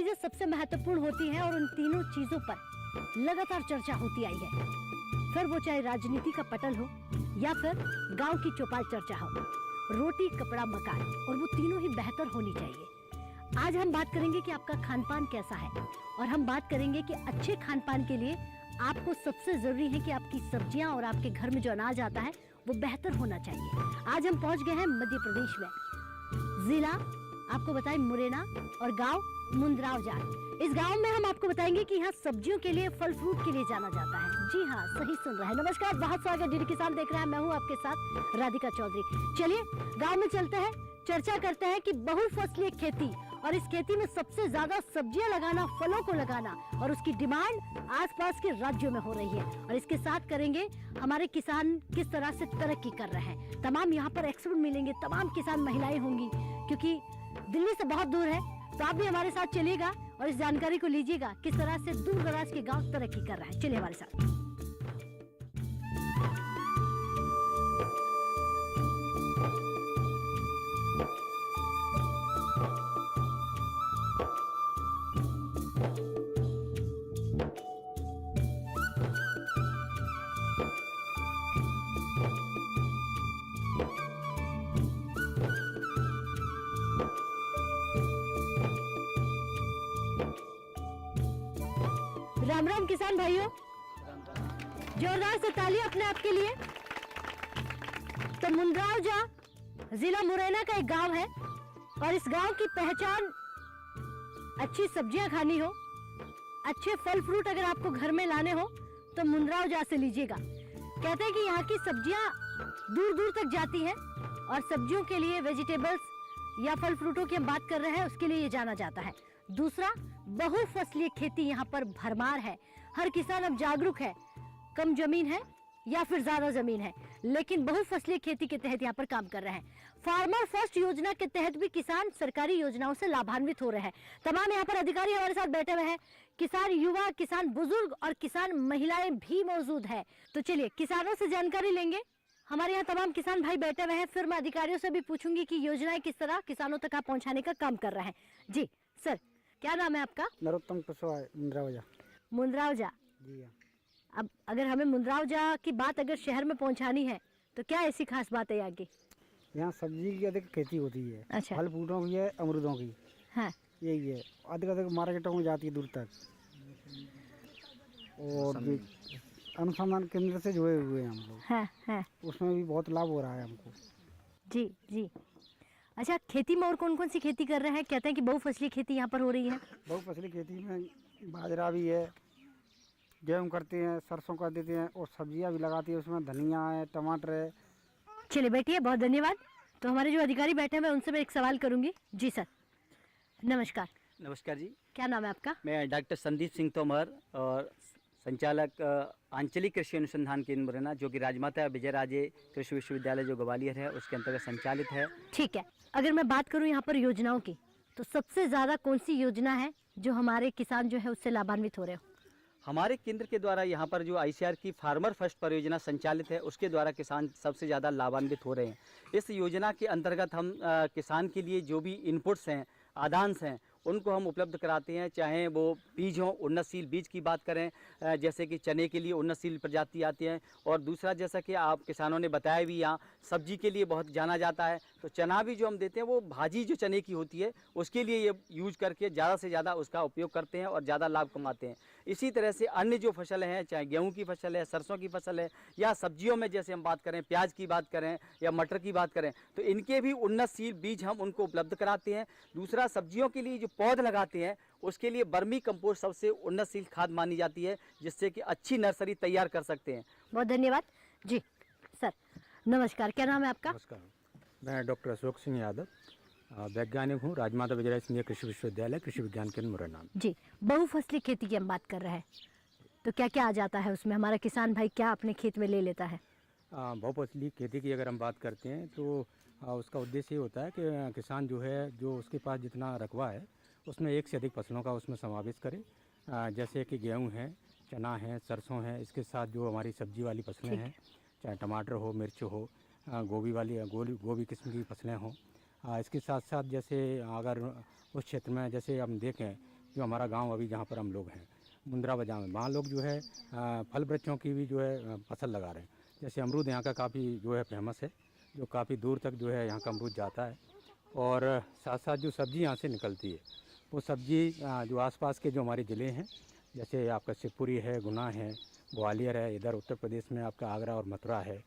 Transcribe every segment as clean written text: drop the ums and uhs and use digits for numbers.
चीजें सबसे महत्वपूर्ण होती हैं और उन तीनों चीजों पर लगातार चर्चा होती आई है, फिर वो चाहे राजनीति का पटल हो या फिर गांव की चौपाल चर्चा हो, रोटी कपड़ा मकान, और वो तीनों ही बेहतर होनी चाहिए। आज हम बात करेंगे कि आपका खान पान कैसा है, और हम बात करेंगे कि अच्छे खान पान के लिए आपको सबसे जरूरी है कि आपकी सब्जियां और आपके घर में जो अनाज आता है वो बेहतर होना चाहिए। आज हम पहुंच गए हैं मध्य प्रदेश में, जिला आपको बताएं मुरैना और गांव मुंद्राव जाट। इस गांव में हम आपको बताएंगे कि यहाँ सब्जियों के लिए, फल फ्रूट के लिए जाना जाता है। जी हाँ, सही सुन रहे हैं। नमस्कार, बहुत स्वागत, डीडी किसान देख रहे हैं, मैं हूँ आपके साथ राधिका चौधरी। चलिए गाँव में चलते हैं, चर्चा करते हैं कि बहुफसलीय खेती और इस खेती में सबसे ज्यादा सब्जियां लगाना, फलों को लगाना, और उसकी डिमांड आसपास के राज्यों में हो रही है। और इसके साथ करेंगे हमारे किसान किस तरह से तरक्की कर रहे हैं। तमाम यहाँ पर एक्सपर्ट मिलेंगे, तमाम किसान महिलाएं होंगी, क्योंकि दिल्ली से बहुत दूर है, तो आप भी हमारे साथ चलिएगा और इस जानकारी को लीजिएगा किस तरह से दूर दराज के गाँव तरक्की कर रहे हैं। चलिए हमारे साथ। राम राम किसान भाइयों, जोरदार से तालियां अपने आप के लिए। तो मुंद्रावजा जिला मुरैना का एक गांव है और इस गांव की पहचान अच्छी सब्जियां खानी हो, अच्छे फल फ्रूट अगर आपको घर में लाने हो तो मुंद्रावजा से लीजिएगा। कहते हैं कि यहाँ की सब्जियां दूर दूर तक जाती हैं और सब्जियों के लिए, वेजिटेबल्स या फल फ्रूटों की हम बात कर रहे हैं, उसके लिए ये जाना जाता है। दूसरा, बहुफसलीय खेती यहाँ पर भरमार है। हर किसान अब जागरूक है, कम जमीन है या फिर ज्यादा जमीन है, लेकिन बहुफसलीय खेती के तहत यहाँ पर काम कर रहे हैं। फार्मर फर्स्ट योजना के तहत भी किसान सरकारी योजनाओं से लाभान्वित हो रहे हैं। तमाम यहाँ पर अधिकारी हमारे साथ बैठे हुए हैं, किसान युवा, किसान बुजुर्ग और किसान महिलाएं भी मौजूद है। तो चलिए किसानों से जानकारी लेंगे। हमारे यहाँ तमाम किसान भाई बैठे हुए हैं, फिर मैं अधिकारियों से भी पूछूंगी कि योजनाएं किस तरह किसानों तक पहुँचाने का काम कर रहे हैं। जी सर, क्या नाम है आपका? नरोत्तम कुशवाहा, मुंद्रावजा। मुंद्रावजा जी हाँ। अब अगर हमें मुंद्रावजा की बात अगर शहर में पहुंचानी है तो क्या ऐसी खास बात है यहाँ की? यहाँ सब्जी की अधिक खेती होती है। अच्छा। फल फ्रूटों की है, अमरूदों की। हाँ। यही है, अधिक मार्केटों में जाती है दूर तक, और भी अनुसंधान केंद्र से जुड़े हुए हैं हम लोग। हाँ, हाँ। उसमें भी बहुत लाभ हो रहा है हमको। जी जी। अच्छा, खेती में और कौन कौन सी खेती कर रहे हैं? कहते हैं कि बहुफसलीय खेती यहाँ पर हो रही है। बहुफसली खेती में बाजरा भी है, गेहूँ करते हैं, सरसों कर देते हैं, और सब्जियाँ भी लगाती है, उसमें धनिया है, टमाटर है। चलिए बैठिए, बहुत धन्यवाद। तो हमारे जो अधिकारी बैठे हैं मैं उनसे मैं एक सवाल करूंगी। जी सर, नमस्कार। नमस्कार जी, क्या नाम है आपका? मैं डॉक्टर संदीप सिंह तोमर और संचालक आंचलिक कृषि अनुसंधान केंद्र मुरैना, जो कि राजमाता विजयराजे कृषि विश्वविद्यालय जो ग्वालियर है उसके अंतर्गत संचालित है। ठीक है, अगर मैं बात करूं यहाँ पर योजनाओं की, तो सबसे ज़्यादा कौन सी योजना है जो हमारे किसान जो है उससे लाभान्वित हो रहे हो? हमारे केंद्र के द्वारा यहाँ पर जो आईसीआर की फार्मर फर्स्ट परियोजना संचालित है उसके द्वारा किसान सबसे ज़्यादा लाभान्वित हो रहे हैं। इस योजना के अंतर्गत हम किसान के लिए जो भी इनपुट्स हैं, आदान्स हैं, उनको हम उपलब्ध कराते हैं। चाहे वो बीज हों, उन्नतशील बीज की बात करें, जैसे कि चने के लिए उन्नतशील प्रजाति आती हैं, और दूसरा जैसा कि आप किसानों ने बताया भी, यहाँ सब्जी के लिए बहुत जाना जाता है, तो चना भी जो हम देते हैं वो भाजी जो चने की होती है उसके लिए ये यूज करके ज़्यादा से ज़्यादा उसका उपयोग करते हैं और ज़्यादा लाभ कमाते हैं। इसी तरह से अन्य जो फसल हैं, चाहे गेहूँ की फसल है, सरसों की फसल है, या सब्जियों में जैसे हम बात करें, प्याज की बात करें या मटर की बात करें, तो इनके भी उन्नतशील बीज हम उनको उपलब्ध कराते हैं। दूसरा, सब्जियों के लिए जो पौध लगाते हैं उसके लिए बर्मी कंपोस्ट सबसे उन्नतशील खाद मानी जाती है, जिससे कि अच्छी नर्सरी तैयार कर सकते हैं। बहुत धन्यवाद। जी सर, नमस्कार। क्या नाम है आपका? नमस्कार, मैं डॉक्टर अशोक सिंह यादव, वैज्ञानिक हूँ, राजमाता विजयराजे सिंधिया कृषि विश्वविद्यालय कृषि विज्ञान केंद्र मुरैना। जी, बहुफसली खेती की हम बात कर रहे हैं, तो क्या क्या आ जाता है उसमें? हमारा किसान भाई क्या अपने खेत में ले लेता है? बहुफसली खेती की अगर हम बात करते हैं तो उसका उद्देश्य ये होता है कि किसान जो है, जो उसके पास जितना रकबा है उसमें एक से अधिक फसलों का उसमें समावेश करे। जैसे कि गेहूँ है, चना है, सरसों है, इसके साथ जो हमारी सब्जी वाली फसलें हैं, चाहे टमाटर हो, मिर्च हो, गोभी किस्म की फसलें हों। इसके साथ साथ जैसे अगर उस क्षेत्र में जैसे हम देखें जो हमारा गांव अभी जहाँ पर हम लोग हैं मुंद्रा बाजार में, वहाँ लोग जो है फल वृक्षों की भी जो है फसल लगा रहे हैं। जैसे अमरूद यहाँ का काफ़ी जो है फेमस है, जो काफ़ी दूर तक जो है यहाँ का अमरूद जाता है। और साथ साथ जो सब्ज़ी यहाँ से निकलती है वो सब्ज़ी जो आसपास के जो हमारे ज़िले हैं, जैसे आपका शिवपुरी है, गुना है, ग्वालियर है, इधर उत्तर प्रदेश में आपका आगरा और मथुरा है,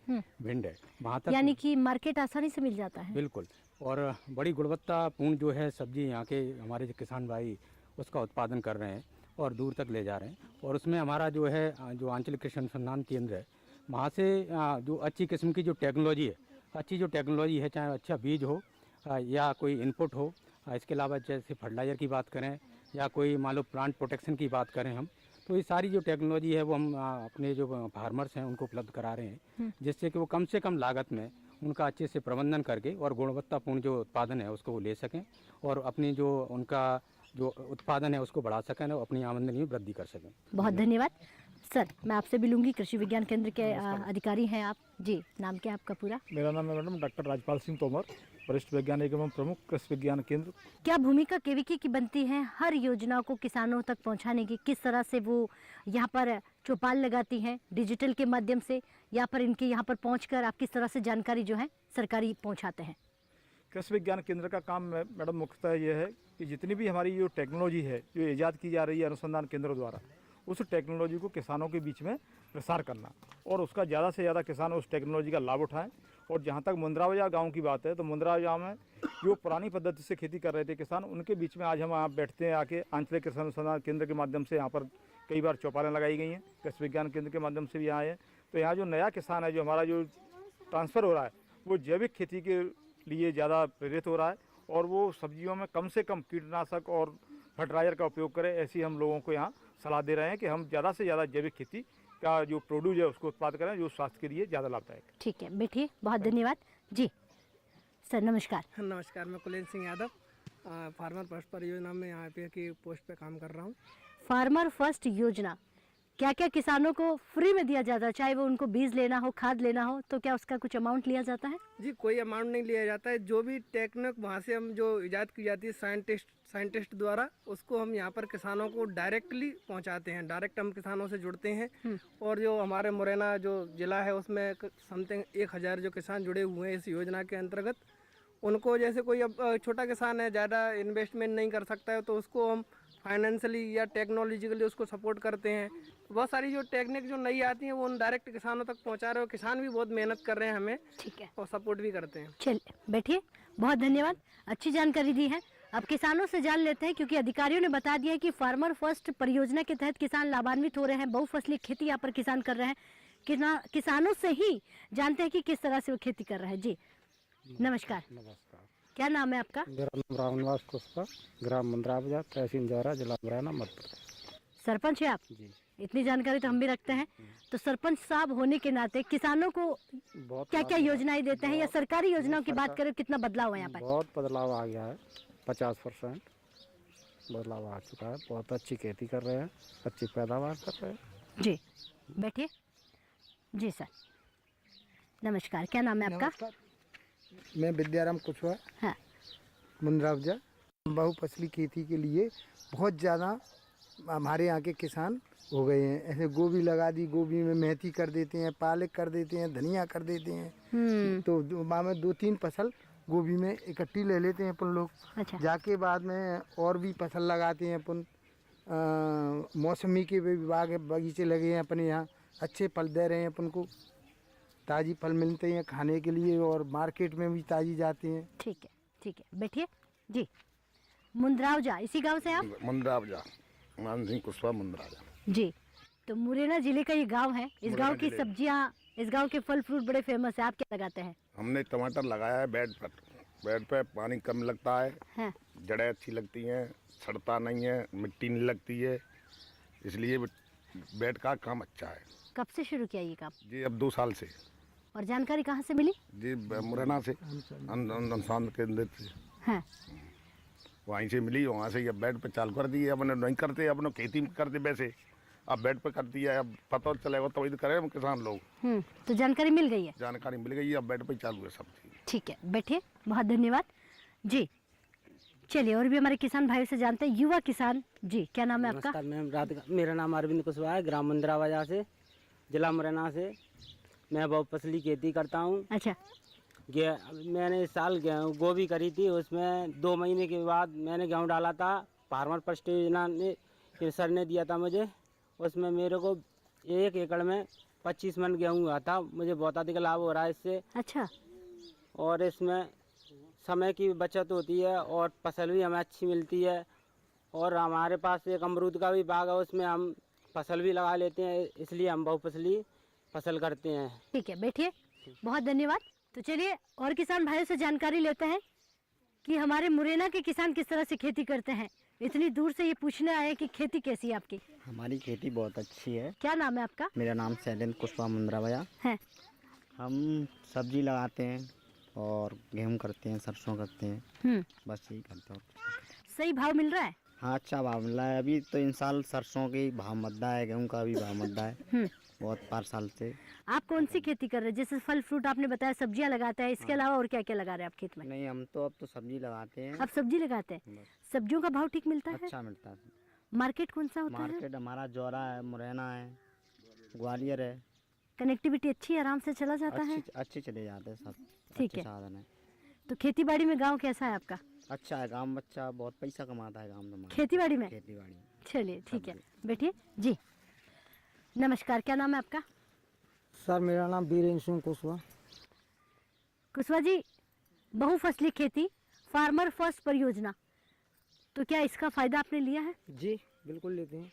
भिंड है, वहाँ तक यानी कि मार्केट आसानी से मिल जाता है। बिल्कुल। और बड़ी गुणवत्तापूर्ण जो है सब्ज़ी यहाँ के हमारे जो किसान भाई उसका उत्पादन कर रहे हैं और दूर तक ले जा रहे हैं। और उसमें हमारा जो है जो आंचलिक कृषि अनुसंधान केंद्र है, वहाँ से जो अच्छी किस्म की जो टेक्नोलॉजी है, अच्छी जो टेक्नोलॉजी है, चाहे अच्छा बीज हो या कोई इनपुट हो, इसके अलावा जैसे फर्टिलाइज़र की बात करें या कोई मान लो प्लांट प्रोटेक्शन की बात करें हम, तो ये सारी जो टेक्नोलॉजी है वो हम अपने जो फार्मर्स हैं उनको उपलब्ध करा रहे हैं, जिससे कि वो कम से कम लागत में उनका अच्छे से प्रबंधन करके और गुणवत्तापूर्ण जो उत्पादन है उसको वो ले सकें और अपनी जो उनका जो उत्पादन है उसको बढ़ा सकें और अपनी आमदनी में वृद्धि कर सकें। बहुत धन्यवाद सर। मैं आपसे भी लूँगी, कृषि विज्ञान केंद्र के अधिकारी हैं आप जी। नाम क्या है आपका पूरा? मेरा नाम है मैडम डॉक्टर राजपाल सिंह तोमर, वरिष्ठ वैज्ञानिक एवं प्रमुख कृषि विज्ञान केंद्र। क्या भूमिका केवीके की बनती है हर योजना को किसानों तक पहुंचाने की? किस तरह से वो यहाँ पर चौपाल लगाती हैं डिजिटल के माध्यम से, या पर इनके यहाँ पर पहुंचकर आप किस तरह से जानकारी जो है सरकारी पहुंचाते हैं? कृषि विज्ञान केंद्र का काम मैडम मुख्यतः ये है कि जितनी भी हमारी जो टेक्नोलॉजी है जो ईजाद की जा रही है अनुसंधान केंद्रों द्वारा, उस टेक्नोलॉजी को किसानों के बीच में प्रसार करना और उसका ज़्यादा से ज़्यादा किसान उस टेक्नोलॉजी का लाभ उठाएं। और जहाँ तक मुंद्रा बाजार गाँव की बात है, तो मुंद्रा बाजार में जो पुरानी पद्धति से खेती कर रहे थे किसान, उनके बीच में आज हम यहाँ बैठते हैं आके। आंचलिक कृषि अनुसंधान केंद्र के माध्यम से यहाँ पर कई बार चौपालें लगाई गई हैं, कृषि विज्ञान केंद्र के माध्यम से भी यहाँ है। तो यहाँ जो नया किसान है, जो हमारा जो ट्रांसफ़र हो रहा है, वो जैविक खेती के लिए ज़्यादा प्रेरित हो रहा है और वो सब्जियों में कम से कम कीटनाशक और फर्टिलाइज़र का उपयोग करें। ऐसी हम लोगों को यहाँ सलाह दे रहे हैं कि हम ज़्यादा से ज़्यादा जैविक खेती का जो प्रोड्यूस है उसको उत्पाद करें, जो स्वास्थ्य के लिए ज़्यादा लाभदायक है। ठीक है, बैठिए। बहुत धन्यवाद जी। सर नमस्कार। नमस्कार, मैं कुलेन सिंह यादव फार्मर फर्स्ट परियोजना में यहाँ पे की पोस्ट पे काम कर रहा हूँ। फार्मर फर्स्ट योजना क्या क्या किसानों को फ्री में दिया जाता है? चाहे वो उनको बीज लेना हो, खाद लेना हो, तो क्या उसका कुछ अमाउंट लिया जाता है? जी, कोई अमाउंट नहीं लिया जाता है। जो भी टेक्निक वहाँ से हम जो इजाद की जाती है साइंटिस्ट द्वारा, उसको हम यहाँ पर किसानों को डायरेक्टली पहुँचाते हैं। डायरेक्ट हम किसानों से जुड़ते हैं और जो हमारे मुरैना जो ज़िला है उसमें समथिंग 1000 जो किसान जुड़े हुए हैं इस योजना के अंतर्गत। उनको जैसे कोई अब छोटा किसान है, ज़्यादा इन्वेस्टमेंट नहीं कर सकता है, तो उसको हम फाइनेंशियली या टेक्नोलॉजिकली उसको सपोर्ट करते हैं। बहुत सारी जो टेक्निक जो नई आती हैं वो उन डायरेक्ट किसानों तक पहुंचा रहे हो। किसान भी बहुत मेहनत कर रहे हैं हमें, ठीक है, और सपोर्ट भी करते हैं। चलिए बैठिए। बहुत धन्यवाद, अच्छी जानकारी दी है। अब किसानों से जान लेते हैं, क्योंकि अधिकारियों ने बता दिया है कि फार्मर फर्स्ट परियोजना के तहत किसान लाभान्वित हो रहे हैं। बहुफसली खेती यहाँ पर किसान कर रहे हैं। किसानों से ही जानते हैं कि किस तरह से वो खेती कर रहे हैं। जी नमस्कार। नमस्कार। क्या नाम है आपका? मेरा नाम रामनिवास कुशवाहा, ग्राम मुंद्रा बाजार, तहसील जौरा, जिला मुरैना, मध्य प्रदेश। सरपंच है आप जी। इतनी जानकारी तो हम भी रखते हैं। तो सरपंच साहब होने के नाते किसानों को बहुत क्या क्या योजनाएं देते हैं, या सरकारी योजनाओं की बात करें कितना बदलाव है यहाँ पर? बहुत बदलाव आ गया है, 50% बदलाव आ चुका है। बहुत अच्छी खेती कर रहे हैं, अच्छी पैदावार कर रहे हैं। जी बैठिए। जी सर नमस्कार, क्या नाम है आपका? मैं विद्याराम कुशवाहा, हाँ। मुंद्रा बाजार। बहुफसली खेती के लिए बहुत ज़्यादा हमारे यहाँ के किसान हो गए हैं। ऐसे गोभी लगा दी, गोभी में मेथी कर देते हैं, पालक कर देते हैं, धनिया कर देते हैं। तो माह में 2-3 फसल गोभी में इकट्ठी ले लेते हैं अपन लोग। अच्छा। जाके बाद में और भी फसल लगाते हैं अपन। मौसमी के भी बगीचे लगे हैं अपने यहाँ, अच्छे फल दे रहे हैं अपन को। ताज़ी फल मिलते हैं खाने के लिए और मार्केट में भी ताज़ी जाते हैं। ठीक है, ठीक है, बैठिए। जी मुंद्रावजा, इसी गांव से आप? मुंद्रावजा, मान सिंह कुशवाहा, मुंद्रावजा। जी, तो मुरैना जिले का ये गांव है। इस गांव की सब्जियां, इस गांव के फल फ्रूट बड़े फेमस है। आप क्या लगाते हैं? हमने टमाटर लगाया है बेड पर। बेड पे पानी कम लगता है, हाँ। जड़ें अच्छी लगती हैं, सड़ता नहीं है, मिट्टी नहीं लगती है, इसलिए बेड का काम अच्छा है। कब से शुरू किया ये काम? जी अब 2 साल से। और जानकारी कहाँ से मिली? जी मुरैना से, अनुसंधान केंद्र से। हाँ। वहीं से मिली, वहाँ से ये बेड पे चालू कर दी। अपने नहीं करते, अपने खेती में करते वैसे, अब बेड पे कर दिया है। अब पता चलेगा तो वही करें हम किसान लोग। तो जानकारी मिल गई है? जानकारी मिल गई है, अब बेड पे चालू है सब चीज़। ठीक है, बैठिए। बहुत धन्यवाद जी। चलिए और भी हमारे किसान भाइयों से जानते हैं। युवा किसान जी, क्या नाम है आपका? नमस्कार मैम, राधिका। मेरा नाम अरविंद कुशवाहा है, ग्राम मंदिरा बाजार से, जिला मुरैना से। मैं बहुफसली खेती करता हूँ। अच्छा, मैंने इस साल गोभी करी थी, उसमें 2 महीने के बाद मैंने गेहूँ डाला था। फार्मर फर्स्ट योजना ने सर ने दिया था मुझे, उसमें मेरे को 1 एकड़ में 25 मन गेहूँ हुआ था। मुझे बहुत अधिक लाभ हो रहा है इससे। अच्छा, और इसमें समय की बचत होती है और फसल भी हमें अच्छी मिलती है। और हमारे पास एक अमरूद का भी बाग है, उसमें हम फसल भी लगा लेते हैं, इसलिए हम बहुफसली फसल करते हैं। ठीक है, बैठिए। बहुत धन्यवाद। तो चलिए और किसान भाइयों से जानकारी लेते हैं कि हमारे मुरैना के किसान किस तरह से खेती करते हैं। इतनी दूर से ये पूछने आए कि खेती कैसी है आपकी? हमारी खेती बहुत अच्छी है। क्या नाम है आपका? मेरा नाम शैलेंद्र कुशवाहा मुंद्रावाया है। हम सब्जी लगाते हैं और गेहूं करते हैं, सरसों करते हैं, बस यही करते हैं। सही भाव मिल रहा है? हाँ, अच्छा भाव मिला है। अभी तो इन साल सरसों की भाव मद्दा है, गेहूं का भी भाव मद्दा है बहुत 5 साल से। आप कौन सी खेती कर रहे हैं? जैसे फल फ्रूट आपने बताया, सब्जियां लगाते हैं, इसके अलावा और क्या क्या लगा रहे हैं आप खेत में? नहीं, हम तो अब तो सब्जी लगाते हैं। आप सब्जी लगाते हैं? सब्जियों का भाव ठीक मिलता है? अच्छा मिलता है। मार्केट कौन सा होता है? मार्केट हमारा जौरा है, मुरैना है, ग्वालियर है। कनेक्टिविटी अच्छी है, आराम से चला जाता है? अच्छे चले जाते हैं सब। ठीक है। साधन है। तो खेती बाड़ी में गाँव कैसा है आपका? अच्छा है, गाँव बच्चा बहुत पैसा कमाता है गाँव में। खेती बाड़ी में? खेती बाड़ी। चलिए ठीक है, बैठिए जी। नमस्कार, क्या नाम है आपका? सर मेरा नाम बीरेंद्र सिंह कुशवाहा। कुशवाहा जी, बहुफसली खेती, फार्मर फर्स्ट परियोजना, तो क्या इसका फायदा आपने लिया है? जी बिल्कुल लेते हैं।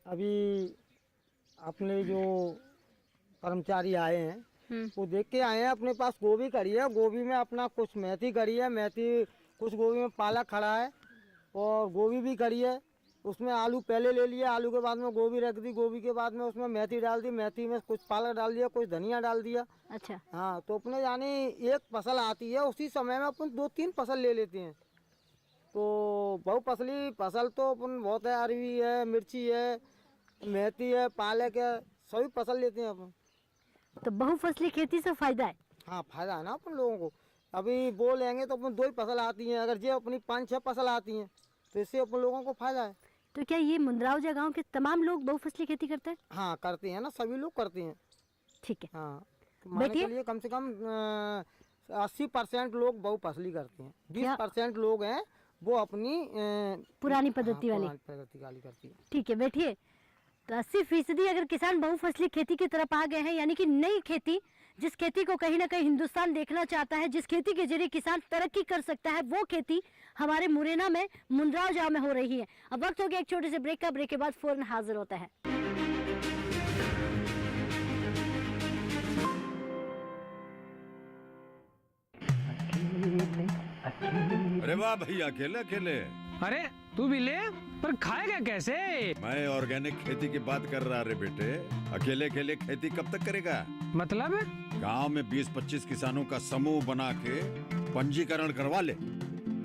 अभी अपने जो कर्मचारी आए हैं वो देख के आए हैं, अपने पास गोभी करी है, गोभी में अपना कुछ मेथी करी है, मेथी कुछ गोभी में पालक खड़ा है और गोभी भी करी है। उसमें आलू पहले ले लिया, आलू के बाद में गोभी रख दी, गोभी के बाद में उसमें मेथी डाल दी, मेथी में कुछ पालक डाल दिया, कुछ धनिया डाल दिया। अच्छा। हाँ, तो अपने यानी एक फसल आती है, उसी समय में अपन 2-3 फसल ले लेते हैं। तो बहुफसली फसल तो अपन बहुत है, अरवी है, मिर्ची है, मेथी है, पालक है, सभी फसल लेते हैं अपन। तो बहुफसली खेती से फायदा है? हाँ, फायदा है ना अपन लोगों को। अभी बो लेंगे तो अपन 2 ही फसल आती हैं, अगर ये अपनी 5-6 फसल आती हैं तो इससे अपन लोगों को फायदा है। तो क्या ये मुंद्रावजा गांव के तमाम लोग बहुफसली खेती करते हैं? हाँ, करते हैं ना, सभी लोग करते हैं। ठीक है। हाँ, तो मान के चलिए कम से कम 80% लोग बहुफसली करते हैं। 20% लोग हैं वो अपनी पुरानी पद्धति वाली करती है। ठीक है, बैठिए। तो 80% अगर किसान बहुफसली खेती की तरफ आ गए हैं, यानी कि नई खेती, जिस खेती को कहीं ना कहीं हिंदुस्तान देखना चाहता है, जिस खेती के जरिए किसान तरक्की कर सकता है, वो खेती हमारे मुरैना में मुंद्रावजा में हो रही है। अब वक्त हो गया एक छोटे से ब्रेक का। ब्रेक के बाद फौरन हाजिर होता है। अरे वाह भैया, अकेले अकेले। अरे तू भी ले, पर खाएगा कैसे? मैं ऑर्गेनिक खेती की बात कर रहा रे बेटे। अकेले अकेले खेती कब तक करेगा? मतलब? गांव में 20-25 किसानों का समूह बना के पंजीकरण करवा ले,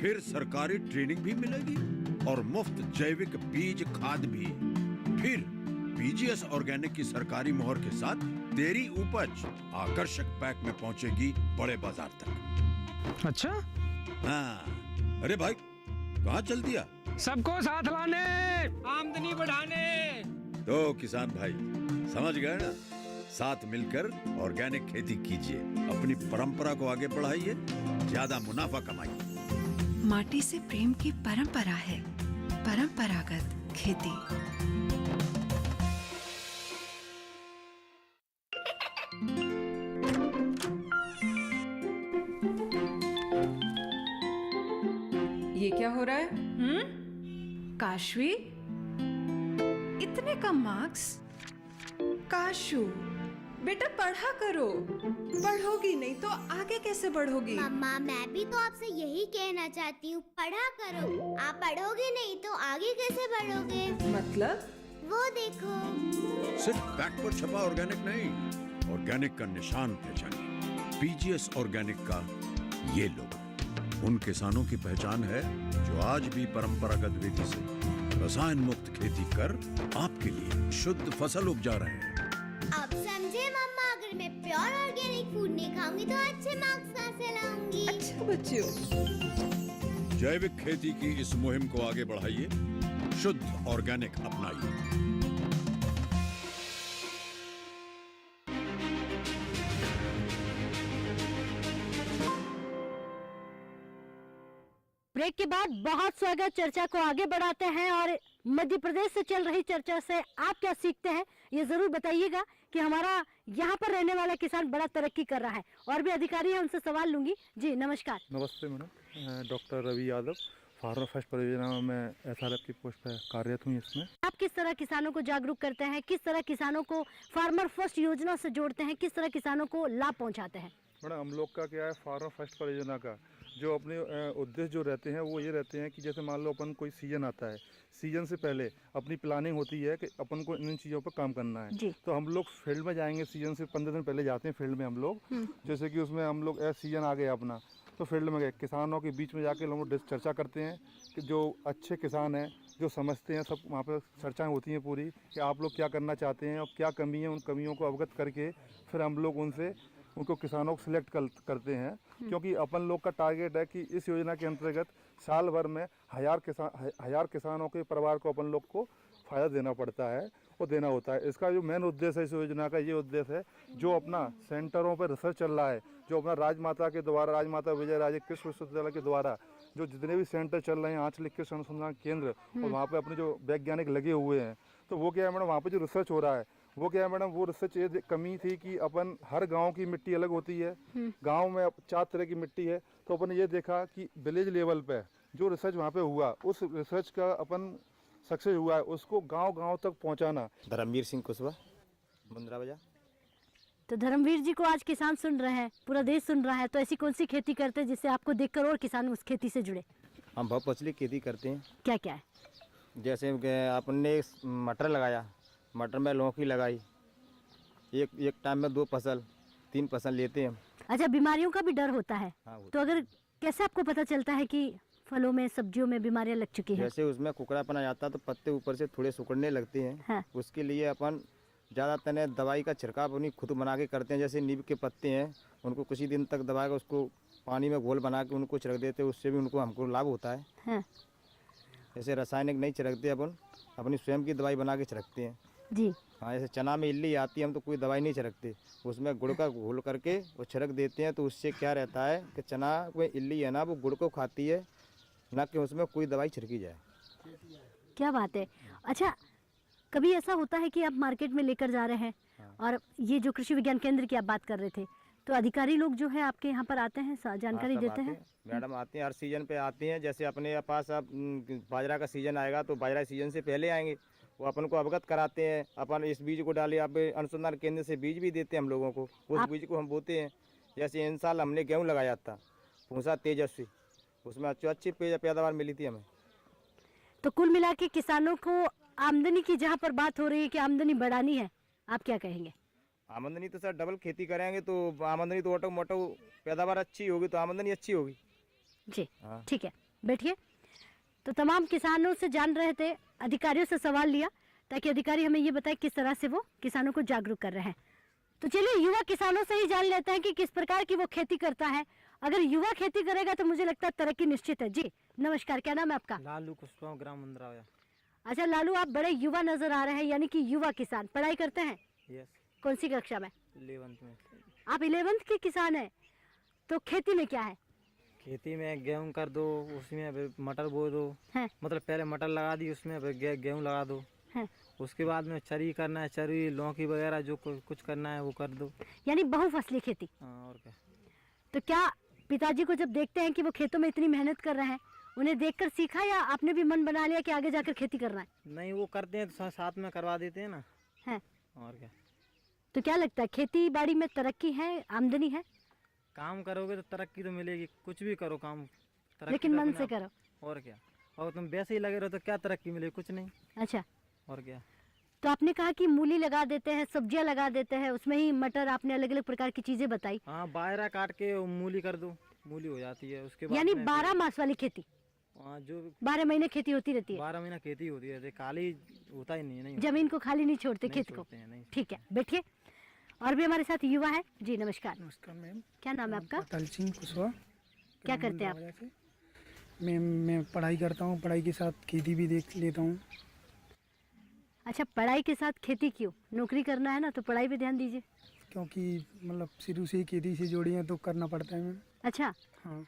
फिर सरकारी ट्रेनिंग भी मिलेगी और मुफ्त जैविक बीज खाद भी। फिर पीजीएस ऑर्गेनिक की सरकारी मोहर के साथ तेरी उपज आकर्षक पैक में पहुंचेगी बड़े बाजार तक। अच्छा? हाँ। अरे भाई, कहाँ चल दिया? सबको साथ लाने, आमदनी बढ़ाने। तो किसान भाई समझ गए ना? साथ मिलकर ऑर्गेनिक खेती कीजिए, अपनी परंपरा को आगे बढ़ाइए, ज्यादा मुनाफा कमाइए। माटी से प्रेम की परंपरा है परंपरागत खेती। ये क्या हो रहा है? काशवी, इतने कम मार्क्स? काशू बेटा पढ़ा करो, पढ़ोगी नहीं तो आगे कैसे बढ़ोगी? मम्मा, मैं भी तो आपसे यही कहना चाहती हूँ, पढ़ा करो। आप पढ़ोगे नहीं तो आगे कैसे बढ़ोगे? मतलब? वो देखो। सिर्फ बैक पर छपा ऑर्गेनिक नहीं, ऑर्गेनिक का निशान पहचानिए। पीजीएस ऑर्गेनिक का ये लोगो उन किसानों की पहचान है जो आज भी परंपरागत विधि से रसायन मुक्त खेती कर आपके लिए शुद्ध फसल उपजा रहे हैं। अब समझे मम्मा, अगर मैं प्योर ऑर्गेनिक फूड नहीं खाऊंगी तो अच्छे मार्क्स कहाँ से लाऊंगी? अच्छा बच्चों, जैविक खेती की इस मुहिम को आगे बढ़ाइए, शुद्ध ऑर्गेनिक अपनाइए। ब्रेक के बाद बहुत स्वागत। चर्चा को आगे बढ़ाते हैं और मध्य प्रदेश से चल रही चर्चा से आप क्या सीखते हैं ये जरूर बताइएगा कि हमारा यहाँ पर रहने वाला किसान बड़ा तरक्की कर रहा है। और भी अधिकारी हैं, उनसे सवाल लूंगी। जी नमस्कार। नमस्ते madam, doctor Ravi Yadav, farmer first परियोजना में SRF की पोस्ट पर कार्यरत हुई। इसमें आप किस तरह किसानों को जागरूक करते हैं, किस तरह किसानों को फार्मर फर्स्ट योजना से जोड़ते हैं, किस तरह किसानों को लाभ पहुँचाते हैं? मैडम हम लोग का क्या है, फार्मर फर्स्ट परियोजना का जो अपने उद्देश्य जो रहते हैं वो ये रहते हैं कि जैसे मान लो अपन कोई सीजन आता है, सीजन से पहले अपनी प्लानिंग होती है कि अपन को इन चीज़ों पर काम करना है। तो हम लोग फील्ड में जाएंगे, सीजन से 15 दिन पहले जाते हैं फील्ड में हम लोग। जैसे कि उसमें हम लोग सीजन आ गया अपना, तो फील्ड में गए, किसानों के बीच में जाके हम लोग चर्चा करते हैं कि जो अच्छे किसान हैं, जो समझते हैं, सब वहाँ पर चर्चाएँ होती हैं पूरी कि आप लोग क्या करना चाहते हैं और क्या कमी है। उन कमियों को अवगत करके फिर हम लोग उनको किसानों को सिलेक्ट करते हैं, क्योंकि अपन लोग का टारगेट है कि इस योजना के अंतर्गत साल भर में 1000 किसानों के परिवार को अपन लोग को फ़ायदा देना पड़ता है और देना होता है। इसका जो मेन उद्देश्य है इस योजना का, ये उद्देश्य है जो अपना सेंटरों पर रिसर्च चल रहा है, जो अपना राजमाता के द्वारा, राजमाता विजय राजे कृषि विश्वविद्यालय के द्वारा जो जितने भी सेंटर चल रहे हैं, आंचलिक कृषि अनुसंधान केंद्र, और वहाँ पे अपने जो वैज्ञानिक लगे हुए हैं, तो वो क्या है मैडम, वहाँ पे जो रिसर्च हो रहा है वो क्या है मैडम, वो रिसर्च ये कमी थी कि अपन हर गांव की मिट्टी अलग होती है। गांव में 4 तरह की मिट्टी है, तो अपन ये देखा कि विलेज लेवल पे जो रिसर्च वहाँ पे हुआ, उस रिसर्च का अपन सक्सेस हुआ है, उसको गांव-गांव तक पहुँचाना। धर्मवीर सिंह कुशवाहा, मुंद्रा बाजार। तो धर्मवीर जी को आज किसान सुन रहे हैं, पूरा देश सुन रहा है, तो ऐसी कौन सी खेती करते हैं जिससे आपको देखकर और किसान उस खेती से जुड़े? हम बहुफसली खेती करते हैं। क्या क्या है? जैसे आपने मटर लगाया, मटर में लौकी लगाई, एक टाइम में 2 फसल 3 फसल लेते हैं। अच्छा, बीमारियों का भी डर होता है? हाँ, तो अगर कैसे आपको पता चलता है कि फलों में, सब्जियों में बीमारियां लग चुकी हैं? जैसे उसमें कुकड़ापन आ जाता है तो पत्ते ऊपर से थोड़े सुकड़ने लगते हैं। हाँ। उसके लिए अपन ज़्यादातर दवाई का छिड़काव अपनी खुद बना के करते हैं। जैसे नीम के पत्ते हैं, उनको कुछ ही दिन तक दबा के उसको पानी में घोल बना के उनको छिड़क देते हैं, उससे भी हमको लाभ होता है। हाँ। जैसे रासायनिक नहीं छिड़कते, अपन अपनी स्वयं की दवाई बना के छिड़कते हैं जी। हाँ, जैसे चना में इल्ली आती है, हम तो कोई दवाई नहीं छिड़कते, उसमें गुड़ का घोल करके वो छिड़क देते हैं। तो उससे क्या रहता है कि चना में इल्ली है ना, वो गुड़ को खाती है, ना कि उसमें कोई दवाई छिड़की जाए। क्या बात है। अच्छा, कभी ऐसा होता है कि आप मार्केट में लेकर जा रहे हैं और ये जो कृषि विज्ञान केंद्र की आप बात कर रहे थे, तो अधिकारी लोग जो है आपके यहाँ पर आते हैं, जानकारी देते हैं? मैडम आते हैं, हर सीजन पे आते हैं। जैसे अपने पास अब बाजरा का सीजन आएगा तो बाजरा सीजन से पहले आएंगे, वो अपन को अवगत कराते हैं। अपन इस बीज को डाले, आप अनुसंधान केंद्र से बीज भी देते हैं हम लोगों को, उस बीज को हम बोते हैं। जैसे इन साल हमने गेहूँ लगाया था, पूसा तेजस्वी, उसमें अच्छी पैदावार मिली थी हमें। तो कुल मिला के किसानों को आमदनी की जहाँ पर बात हो रही है कि आमदनी बढ़ानी है, आप क्या कहेंगे? आमदनी तो सर डबल खेती करेंगे तो आमदनी तो ऑटो पैदावार अच्छी होगी तो आमदनी अच्छी होगी जी। ठीक है, बैठिए। तो तमाम किसानों से जान रहे थे, अधिकारियों से सवाल लिया ताकि अधिकारी हमें ये बताए किस तरह से वो किसानों को जागरूक कर रहे हैं। तो चलिए युवा किसानों से ही जान लेते हैं कि किस प्रकार की वो खेती करता है। अगर युवा खेती करेगा तो मुझे लगता है तरक्की निश्चित है। जी नमस्कार, क्या नाम है आपका? लालू कुशवाहा, ग्राम मुंद्रा। अच्छा लालू, आप बड़े युवा नजर आ रहे हैं, यानी कि युवा किसान। पढ़ाई करते हैं? यस। कौन सी कक्षा में? 11th में। आप 11th के किसान हैं, तो खेती में क्या है? खेती में गेहूं कर दो, उसमें मटर बो दो। मतलब पहले मटर लगा दी, उसमें गेहूं लगा दो। उसके बाद में चरी करना है, चरी लौकी वगैरह जो कुछ करना है वो कर दो। यानी बहुफसली खेती। और क्या। तो क्या पिताजी को जब देखते हैं कि वो खेतों में इतनी मेहनत कर रहे हैं, उन्हें देखकर सीखा या आपने भी मन बना लिया कि आगे जाकर खेती करना है? नहीं, वो करते हैं तो साथ में करवा देते हैं ना। है। और क्या। तो क्या लगता है खेती बाड़ी में तरक्की है, आमदनी है? काम करोगे तो तरक्की तो मिलेगी, कुछ भी करो काम, लेकिन मन से करो। और क्या। और तुम वैसे ही लगे रहो तो क्या तरक्की मिलेगी? कुछ नहीं। अच्छा। और क्या। तो आपने कहा कि मूली लगा देते हैं, सब्जियां लगा देते हैं, उसमें ही मटर, आपने अलग अलग प्रकार की चीजें बताई। हाँ, बाजरा काट के मूली कर दो, मूली हो जाती है। उसके बाद यानी 12 मास वाली खेती। हाँ, जो 12 महीने खेती होती रहती है। 12 महीना खेती होती है, खाली होता ही नहीं। जमीन को खाली नहीं छोड़ते, खेत को। ठीक है, बैठिए। और भी हमारे साथ युवा है। जी नमस्कार। नमस्कार मैम। क्या नाम है आपका? अतल सिंह कुशवाहा। क्या करते हैं आप? मैं पढ़ाई करता हूँ, पढ़ाई के साथ खेती भी देख लेता हूँ। अच्छा, पढ़ाई के साथ खेती क्यों? नौकरी करना है ना, तो पढ़ाई पे ध्यान दीजिए। क्योंकि मतलब शुरू से ही खेती से जोड़ी हैं तो करना पड़ता है मैम। अच्छा, हाँ।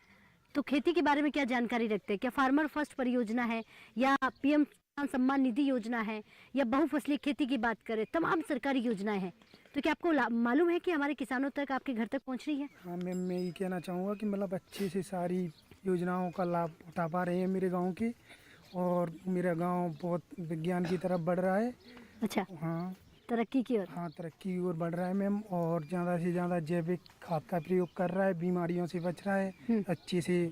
तो खेती के बारे में क्या जानकारी रखते हैं? क्या फार्मर फर्स्ट परियोजना है, या पीएम किसान सम्मान निधि योजना है, या बहुफसली खेती की बात करें, तमाम सरकारी योजनाएं हैं। तो क्या आपको मालूम है कि हमारे किसानों तक, आपके घर तक पहुंच रही है? हाँ मैम, मैं ये कहना चाहूँगा कि मतलब अच्छे से सारी योजनाओं का लाभ उठा पा रहे हैं मेरे गाँव के, और मेरा गाँव बहुत विज्ञान की तरफ बढ़ रहा है। अच्छा, हाँ, तरक्की की ओर। हाँ, तरक्की की ओर बढ़ रहा है मैम, और ज़्यादा से ज़्यादा जैविक खाद का प्रयोग कर रहा है, बीमारियों से बच रहा है अच्छे से।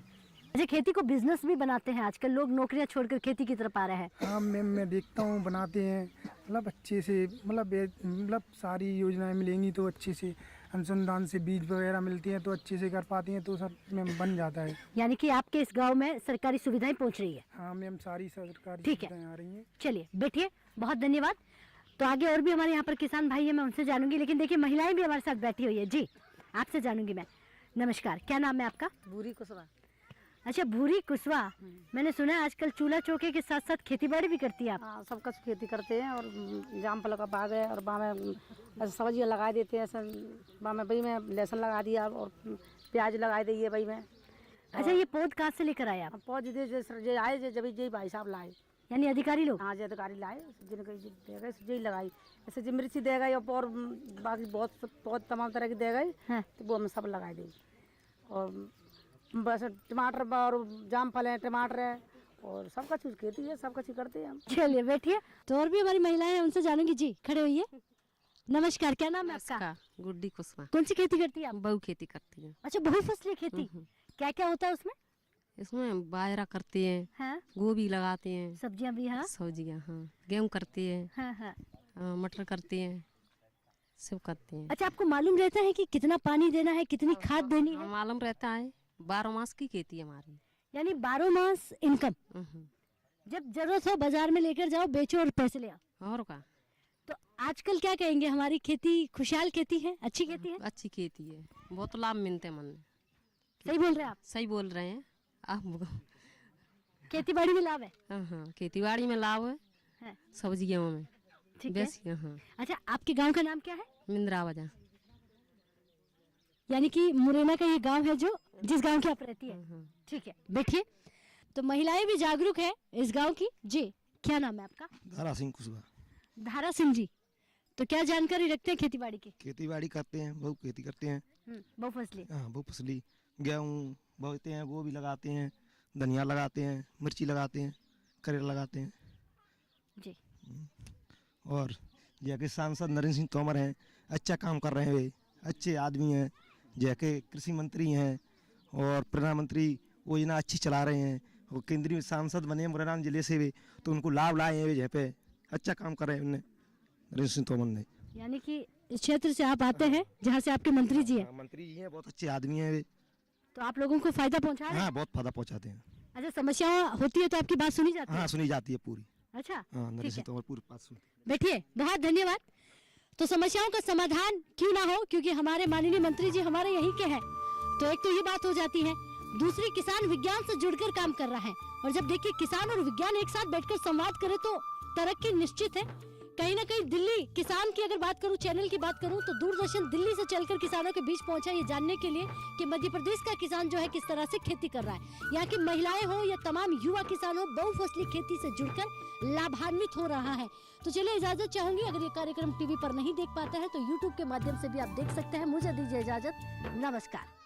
अच्छा, खेती को बिजनेस भी बनाते हैं आजकल लोग, नौकरियां छोड़कर खेती की तरफ आ रहे हैं। हाँ मैम, मैं देखता हूँ बनाते हैं, मतलब अच्छे से, मतलब सारी योजनाएं मिलेंगी तो अच्छे से, अनुसंधान से बीज वगैरह मिलती हैं तो अच्छे से कर पाती हैं, तो सर मैम बन जाता है। यानी कि आपके इस गांव में सरकारी सुविधाएं पहुंच रही है? हाँ मैम, सारी सरकारी ठीक है, सुविधाएं आ रही हैं। चलिए बैठिए, बहुत धन्यवाद। तो आगे और भी हमारे यहाँ पर किसान भाई है, मैं उनसे जानूंगी, लेकिन देखिए महिलाएं भी हमारे साथ बैठी हुई है। जी, आपसे जानूंगी मैं। नमस्कार, क्या नाम है आपका? भूरी कुशवा। अच्छा, भूरी कुशवा। मैंने सुना है आजकल चूल्हा चौके के साथ साथ खेती बाड़ी भी करती है आप? हाँ, सब कुछ खेती करते हैं, और जामफल का बाग है, और बा में सब्जियाँ लगा देते हैं, ऐसे बा में भाई में लहसुन लगा दिया और प्याज लगा दी भाई में। अच्छा, ये पौध कहाँ से लेकर आए आप? पौध जो आए जब जी भाई साहब लाए, यानी अधिकारी लोग? हाँ जी, अधिकारी लाए, जिनके दे गए जी लगाई, ऐसे जी मिर्ची दे गई, और बाकी बहुत तमाम तरह की दे गई। हाँ। तो वो हम सब लगाए दी, और बस टमाटर और जामफल है, टमाटर है, और सब कुछ खेती है, सब कुछ करते हैं हम। चलिए बैठिए, तो और भी हमारी महिलाएं हैं, उनसे जानूंगी। जी, खड़े होइए। नमस्कार, क्या नाम है आपका? गुड्डी कुशवा। कौन सी खेती करती है आप? बहु खेती करती है। अच्छा, बहुफसली खेती। क्या क्या होता है उसमें? इसमें बाजरा करते हैं, हाँ? गोभी लगाते हैं, सब्जियां भी। हाँ, सब्जियाँ, हाँ, गेहूँ करते हैं, हाँ, हाँ, मटर करते हैं, सब करते हैं। अच्छा, आपको मालूम रहता है कि कितना पानी देना है, कितनी खाद देनी है? मालूम रहता है, 12 मास की खेती है हमारी, यानी 12 मास इनकम। जब जरूरत हो बाजार में लेकर जाओ, बेचो और पैसे ले आओ। और का। तो आजकल क्या कहेंगे, हमारी खेती खुशहाल खेती है, अच्छी खेती है? अच्छी खेती है, बहुत लाभ मिलते हैं मन। सही बोल रहे हैं आप? सही बोल रहे हैं आप। खेती बाड़ी में लाभ है? हाँ, खेती बाड़ी में लाभ है, सब्जियों में। ठीक है। हाँ। अच्छा, आपके गांव का नाम क्या है? मिंद्रावजा। यानी कि मुरैना का ये गांव है जो जिस गांव की आप रहती है। ठीक है, बैठिए। तो महिलाएं भी जागरूक है इस गांव की। जी, क्या नाम है आपका? धारा सिंह कुशवा। धारा सिंह जी, तो क्या जानकारी रखते हैं खेती बाड़ी की? खेती बाड़ी करते हैं, बहु खेती करते हैं। बहुफसली? हाँ, बहुफसली। गेहूँ बोते हैं, गोभी लगाते हैं, धनिया लगाते हैं, मिर्ची लगाते हैं, करेला लगाते हैं। जी। और जैके सांसद नरेंद्र सिंह तोमर हैं, अच्छा काम कर रहे हैं, वे अच्छे आदमी हैं। जैके कृषि मंत्री हैं और प्रधानमंत्री योजना अच्छी चला रहे हैं, वो केंद्रीय सांसद बने मुरैना जिले से वे, तो उनको लाभ लाए हैं वे। जहाँ पे अच्छा काम कर रहे हैं उन्हें, नरेंद्र सिंह तोमर ने। यानी कि इस क्षेत्र से आप आते हैं जहाँ से आपके मंत्री जी हैं? मंत्री जी हैं, बहुत अच्छे आदमी हैं वे। तो आप लोगों को फायदा पहुँचा रहे हैं? हाँ, बहुत फायदा पहुँचाते हैं। अच्छा, समस्या होती है तो आपकी बात सुनी जाती है? हाँ, सुनी जाती है पूरी। अच्छा, हाँ, नरेंद्र सिंह तोमर पूरी बात सुनते हैं। बैठिए, बहुत धन्यवाद। तो समस्याओं का समाधान क्यों ना हो, क्योंकि हमारे माननीय मंत्री जी हमारे यहीं के हैं। तो एक तो ये बात हो जाती है, दूसरी किसान विज्ञान से जुड़कर काम कर रहा है। और जब देखिए किसान और विज्ञान एक साथ बैठकर संवाद करे तो तरक्की निश्चित है। कहीं ना कहीं दिल्ली किसान की अगर बात करूं, चैनल की बात करूं, तो दूरदर्शन दिल्ली से चलकर किसानों के बीच पहुंचा ये जानने के लिए कि मध्य प्रदेश का किसान जो है किस तरह से खेती कर रहा है। यहाँ की महिलाएं हो या तमाम युवा किसान हो, बहुफसली खेती से जुड़कर लाभान्वित हो रहा है। तो चलिए इजाजत चाहूंगी, अगर ये कार्यक्रम टीवी पर नहीं देख पाता है तो यूट्यूब के माध्यम से भी आप देख सकते हैं। मुझे दीजिए इजाजत, नमस्कार।